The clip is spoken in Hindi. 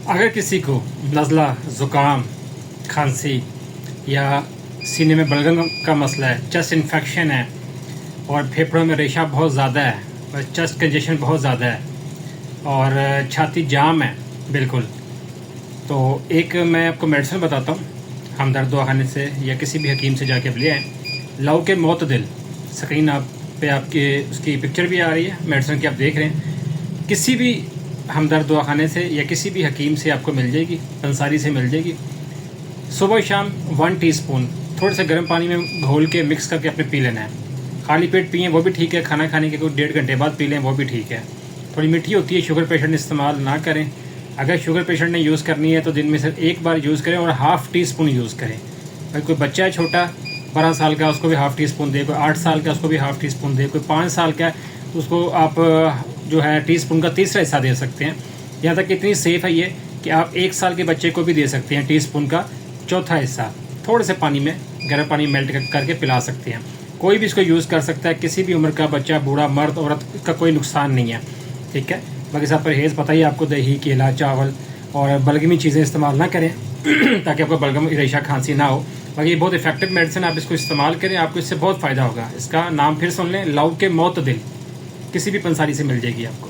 अगर किसी को नज़ला, ज़ुकाम, खांसी या सीने में बलगम का मसला है, चेस्ट इन्फेक्शन है और फेफड़ों में रेशा बहुत ज़्यादा है और चेस्ट कंजेशन बहुत ज़्यादा है और छाती जाम है बिल्कुल, तो एक मैं आपको मेडिसिन बताता हूँ। हमदर्द दवाखाने से या किसी भी हकीम से जाके आप ले आएँ। लौके मोतदिल, स्क्रीन आप पे आपके उसकी पिक्चर भी आ रही है मेडिसिन की, आप देख रहे हैं। किसी भी हमदर्द दवाखाने से या किसी भी हकीम से आपको मिल जाएगी, पंसारी से मिल जाएगी। सुबह शाम 1 टीस्पून थोड़े से गर्म पानी में घोल के मिक्स करके अपने पी लेना है। खाली पेट पिएँ वो भी ठीक है, खाना खाने के कुछ 1.5 घंटे बाद पी लें वो भी ठीक है। थोड़ी मीठी होती है, शुगर पेशेंट इस्तेमाल ना करें। अगर शुगर पेशेंट ने यूज़ करनी है तो दिन में सिर्फ एक बार यूज़ करें और ½ टीस्पून यूज़ करें। अगर कोई बच्चा है छोटा 12 साल का, उसको भी ½ टीस्पून दे, कोई 8 साल का उसको भी ½ टीस्पून दे, कोई 5 साल का उसको आप जो है टीस्पून का तीसरा हिस्सा दे सकते हैं। यहाँ तक इतनी सेफ़ है ये कि आप 1 साल के बच्चे को भी दे सकते हैं टीस्पून का चौथा हिस्सा, थोड़े से पानी में गर्म पानी मेल्ट करके पिला सकते हैं। कोई भी इसको यूज़ कर सकता है, किसी भी उम्र का बच्चा, बूढ़ा, मर्द, औरत, इसका कोई नुकसान नहीं है, ठीक है। बाकी सब परहेज़ पता ही आपको, दही, केला, चावल और बलगमी चीज़ें इस्तेमाल ना करें ताकि आपको बलगम, रेशा, खांसी ना हो। बाकी ये बहुत इफेक्टिव मेडिसिन, आप इसको इस्तेमाल करें, आपको इससे बहुत फ़ायदा होगा। इसका नाम फिर सुन लें, लौके मोतदिल, किसी भी पंसारी से मिल जाएगी आपको।